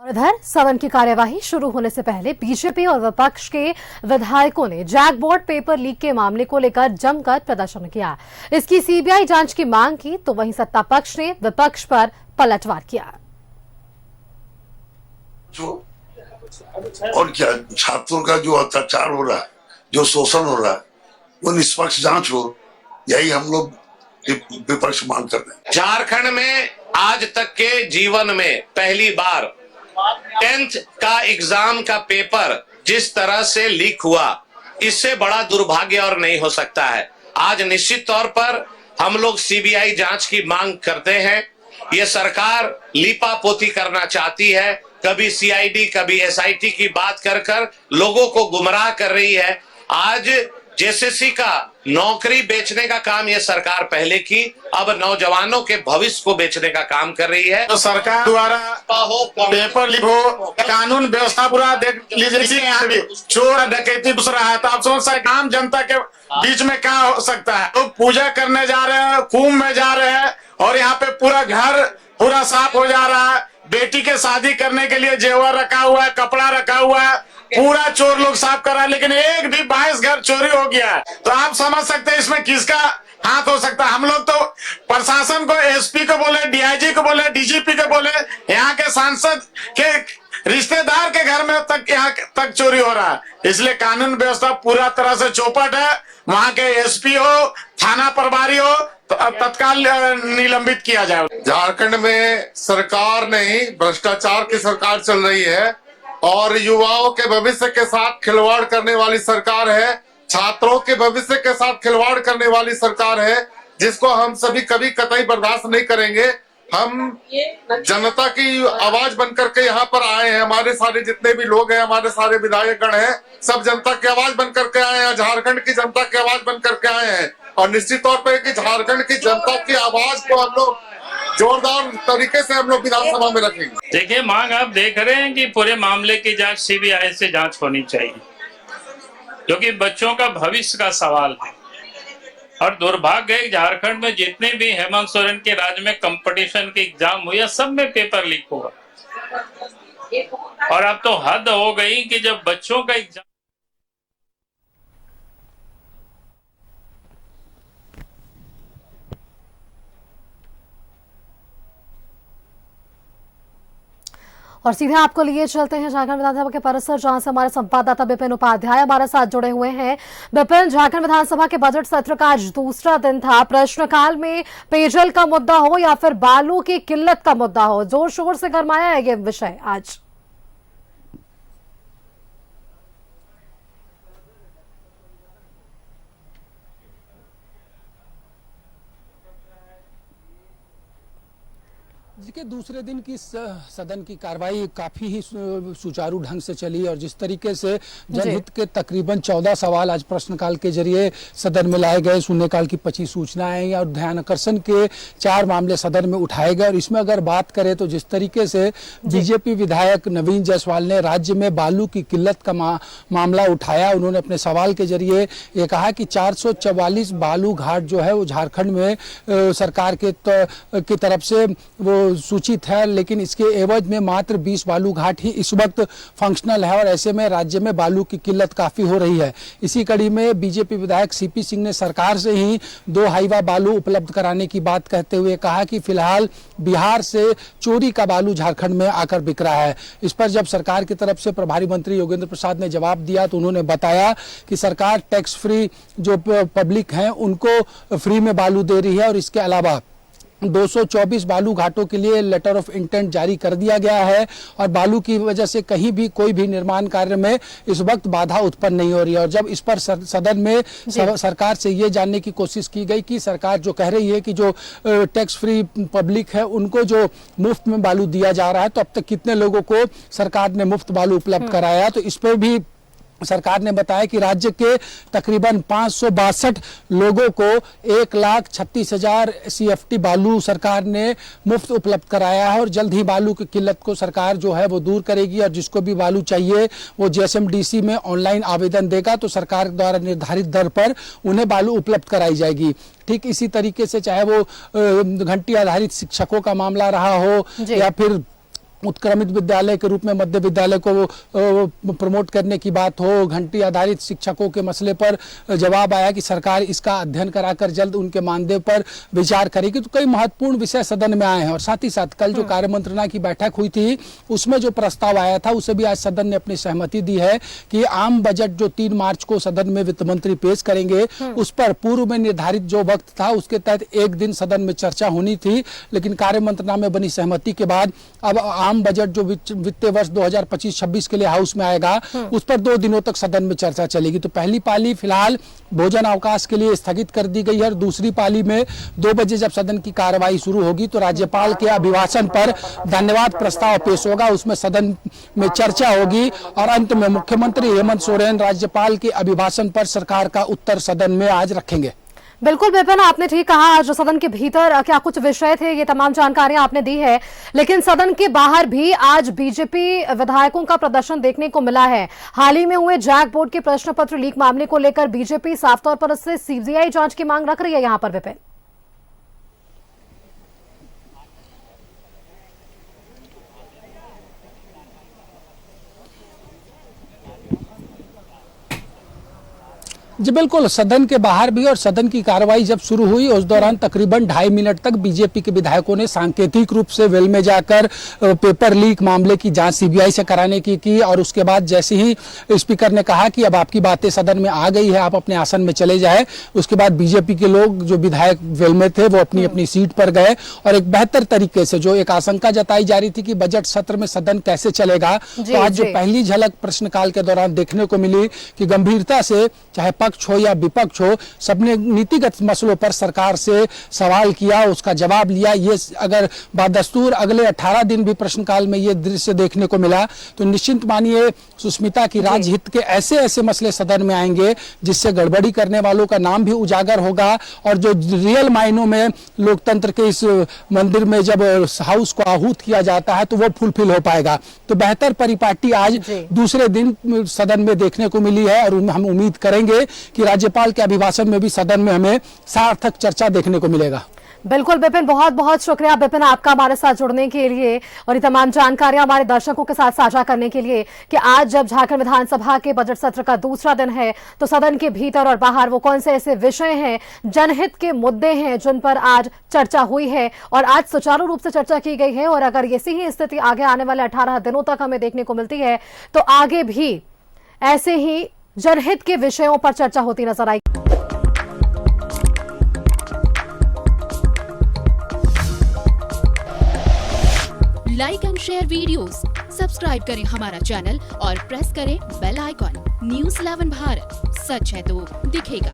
और इधर सदन की कार्यवाही शुरू होने से पहले बीजेपी और विपक्ष के विधायकों ने जैकबोर्ड पेपर लीक के मामले को लेकर जमकर प्रदर्शन किया। इसकी सीबीआई जांच की मांग की तो वहीं सत्ता पक्ष ने विपक्ष पर पलटवार किया। और क्या छात्रों का जो अत्याचार हो रहा है, जो शोषण हो रहा है, वो निष्पक्ष जांच हो, यही हम लोग विपक्ष मांग करते हैं। झारखंड में आज तक के जीवन में पहली बार 10th का एग्जाम का पेपर जिस तरह से लीक हुआ, इससे बड़ा दुर्भाग्य और नहीं हो सकता है। आज निश्चित तौर पर हम लोग सीबीआई जांच की मांग करते हैं। ये सरकार लीपापोती करना चाहती है, कभी सीआईडी कभी एसआईटी की बात कर कर लोगों को गुमराह कर रही है। आज जेसीसी का नौकरी बेचने का काम ये सरकार पहले की, अब नौजवानों के भविष्य को बेचने का काम कर रही है। तो सरकार द्वारा पेपर लीक हो, कानून व्यवस्था पूरा देख लीजिए, यहाँ भी चोर डकैती घुस रहा है, तो आप समझ सकते आम जनता के बीच में क्या हो सकता है। लोग पूजा करने जा रहे हैं, कुंभ में जा रहे हैं और यहाँ पे पूरा घर पूरा साफ हो जा रहा है। बेटी के शादी करने के लिए जेवर रखा हुआ है, कपड़ा रखा हुआ है, पूरा चोर लोग साफ कर रहा है, लेकिन एक भी 22 घर चोरी हो गया है। तो आप समझ सकते हैं इसमें किसका हाथ हो सकता है। हम लोग तो प्रशासन को, एसपी को बोले, डीआईजी को बोले, डीजीपी को बोले, यहाँ के सांसद के रिश्तेदार के घर में तक यहाँ तक चोरी हो रहा है। इसलिए कानून व्यवस्था पूरा तरह से चौपट है। वहाँ के एसपी हो, थाना प्रभारी हो, तो अब तत्काल निलंबित किया जाए। झारखंड में सरकार नहीं, भ्रष्टाचार की सरकार चल रही है और युवाओं के भविष्य के साथ खिलवाड़ करने वाली सरकार है, छात्रों के भविष्य के साथ खिलवाड़ करने वाली सरकार है, जिसको हम सभी कभी कतई बर्दाश्त नहीं करेंगे। हम जनता की आवाज बनकर के यहाँ पर आए हैं। हमारे सारे जितने भी लोग हैं, हमारे सारे विधायक गण हैं, सब जनता की आवाज बनकर के आए हैं, झारखंड की जनता की आवाज बनकर के आए हैं। और निश्चित तौर पर कि झारखंड की जनता की आवाज को हम लोग जोरदार तरीके से हम लोग विधानसभा में रखेंगे। देखिए, मांग आप देख रहे हैं कि पूरे मामले की जांच सीबीआई से जांच होनी चाहिए, क्योंकि बच्चों का भविष्य का सवाल है। और दुर्भाग्य है, झारखंड में जितने भी हेमंत सोरेन के राज में कंपटीशन के एग्जाम हुए, सब में पेपर लीक हुआ। और अब तो हद हो गई कि जब बच्चों का एग्जाम और सीधे आपको लिए चलते हैं झारखंड विधानसभा के परिसर, जहां से हमारे संवाददाता विपिन उपाध्याय हमारे साथ जुड़े हुए हैं। विपिन, झारखंड विधानसभा के बजट सत्र का आज दूसरा दिन था। प्रश्नकाल में पेयजल का मुद्दा हो या फिर बालू की किल्लत का मुद्दा हो, जोर शोर से गरमाया है ये विषय आज। के दूसरे दिन की सदन की कार्रवाई काफ़ी ही सुचारू ढंग से चली और जिस तरीके से जनहित के तकरीबन 14 सवाल आज प्रश्नकाल के जरिए सदन में लाए गए, शून्यकाल की 25 सूचनाएं और ध्यानाकर्षण के 4 मामले सदन में उठाए गए। और इसमें अगर बात करें तो जिस तरीके से बीजेपी विधायक नवीन जायसवाल ने राज्य में बालू की किल्लत का मामला उठाया, उन्होंने अपने सवाल के जरिए ये कहा कि 444 बालू घाट जो है वो झारखंड में सरकार की तरफ से वो सूचित है, लेकिन इसके एवज में मात्र 20 बालू घाट ही इस वक्त फंक्शनल है और ऐसे में राज्य में बालू की किल्लत काफी हो रही है। इसी कड़ी में बीजेपी विधायक सीपी सिंह ने सरकार से ही 2 हाईवा बालू उपलब्ध कराने की बात कहते हुए कहा कि फिलहाल बिहार से चोरी का बालू झारखंड में आकर बिक रहा है। इस पर जब सरकार की तरफ से प्रभारी मंत्री योगेंद्र प्रसाद ने जवाब दिया तो उन्होंने बताया कि सरकार टैक्स फ्री जो पब्लिक है उनको फ्री में बालू दे रही है और इसके अलावा 224 बालू घाटों के लिए लेटर ऑफ इंटेंट जारी कर दिया गया है और बालू की वजह से कहीं भी कोई भी निर्माण कार्य में इस वक्त बाधा उत्पन्न नहीं हो रही है। और जब इस पर सदन में सरकार से ये जानने की कोशिश की गई कि सरकार जो कह रही है कि जो टैक्स फ्री पब्लिक है उनको जो मुफ्त में बालू दिया जा रहा है, तो अब तक कितने लोगों को सरकार ने मुफ्त बालू उपलब्ध कराया, तो इस पर भी सरकार ने बताया कि राज्य के तकरीबन 562 लोगों को 1,36,000 CFT बालू सरकार ने मुफ्त उपलब्ध कराया है और जल्द ही बालू की किल्लत को सरकार जो है वो दूर करेगी और जिसको भी बालू चाहिए वो JSMDC में ऑनलाइन आवेदन देगा तो सरकार द्वारा निर्धारित दर पर उन्हें बालू उपलब्ध कराई जाएगी। ठीक इसी तरीके से चाहे वो घंटी आधारित शिक्षकों का मामला रहा हो या फिर उत्क्रमित विद्यालय के रूप में मध्य विद्यालय को प्रमोट करने की बात हो, घंटी आधारित शिक्षकों के मसले पर जवाब आया कि सरकार इसका अध्ययन कराकर जल्द उनके मानदेय पर विचार करेगी। तो कई महत्वपूर्ण विषय सदन में आए हैं और साथ ही साथ कल जो कार्य मंत्रणा की बैठक हुई थी उसमें जो प्रस्ताव आया था उसे भी आज सदन ने अपनी सहमति दी है कि आम बजट जो 3 मार्च को सदन में वित्त मंत्री पेश करेंगे उस पर पूर्व में निर्धारित जो वक्त था उसके तहत एक दिन सदन में चर्चा होनी थी, लेकिन कार्य मंत्रणा में बनी सहमति के बाद अब आम बजट जो वित्तीय वर्ष 2025-26 के लिए हाउस में आएगा उस पर 2 दिनों तक सदन में चर्चा चलेगी। तो पहली पाली फिलहाल भोजन अवकाश के लिए स्थगित कर दी गई है और दूसरी पाली में 2 बजे जब सदन की कार्यवाही शुरू होगी तो राज्यपाल के अभिभाषण पर धन्यवाद प्रस्ताव पेश होगा, उसमें सदन में चर्चा होगी और अंत में मुख्यमंत्री हेमंत सोरेन राज्यपाल के अभिभाषण पर सरकार का उत्तर सदन में आज रखेंगे। बिल्कुल विपिन, आपने ठीक कहा, आज सदन के भीतर क्या कुछ विषय थे ये तमाम जानकारियां आपने दी है, लेकिन सदन के बाहर भी आज बीजेपी विधायकों का प्रदर्शन देखने को मिला है। हाल ही में हुए जैक बोर्ड के प्रश्न पत्र लीक मामले को लेकर बीजेपी साफ तौर पर इससे सीबीआई जांच की मांग रख रही है। यहां पर विपिन जी बिल्कुल, सदन के बाहर भी और सदन की कार्रवाई जब शुरू हुई उस दौरान तकरीबन 2.5 मिनट तक बीजेपी के विधायकों ने सांकेतिक रूप से वेल में जाकर पेपर लीक मामले की जांच सीबीआई से कराने की और उसके बाद जैसे ही स्पीकर ने कहा कि अब आपकी बातें सदन में आ गई है, आप अपने आसन में चले जाए, उसके बाद बीजेपी के लोग जो विधायक वेल में थे वो अपनी अपनी सीट पर गए और एक बेहतर तरीके से जो एक आशंका जताई जा रही थी कि बजट सत्र में सदन कैसे चलेगा, तो आज जो पहली झलक प्रश्नकाल के दौरान देखने को मिली कि गंभीरता से चाहे पक्ष हो या विपक्ष हो सबने नीतिगत मसलों पर सरकार से सवाल किया, उसका जवाब लिया। ये अगर बदस्तूर अगले 18 दिन भी प्रश्नकाल में ये दृश्य देखने को मिला तो निश्चित मानिए सुष्मिता की राजहित के ऐसे ऐसे मसले सदन में आएंगे जिससे गड़बड़ी करने वालों का नाम भी उजागर होगा और जो रियल मायनों में लोकतंत्र के इस मंदिर में जब हाउस को आहूत किया जाता है तो वो फुलफिल हो पाएगा। तो बेहतर परिपाटी आज दूसरे दिन सदन में देखने को मिली है और हम उम्मीद करेंगे कि राज्यपाल के अभिभाषण में भी सदन में हमें सार्थक चर्चा देखने को मिलेगा। बिल्कुल विपिन, बहुत बहुत शुक्रिया विपिन आपका हमारे साथ जुड़ने के लिए और ये तमाम जानकारियां हमारे दर्शकों के साथ साझा करने के लिए कि आज जब झारखंड विधानसभा के बजट सत्र का दूसरा दिन है तो सदन के भीतर और बाहर वो कौन से ऐसे विषय हैं, जनहित के मुद्दे हैं जिन पर आज चर्चा हुई है और आज सुचारू रूप से चर्चा की गई है। और अगर ऐसी ही स्थिति आगे आने वाले 18 दिनों तक हमें देखने को मिलती है तो आगे भी ऐसे ही जनहित के विषयों पर चर्चा होती नजर आई। Like and share videos, subscribe करें हमारा चैनल और प्रेस करें बेल आइकॉन। न्यूज़ 11 भारत, सच है तो दिखेगा।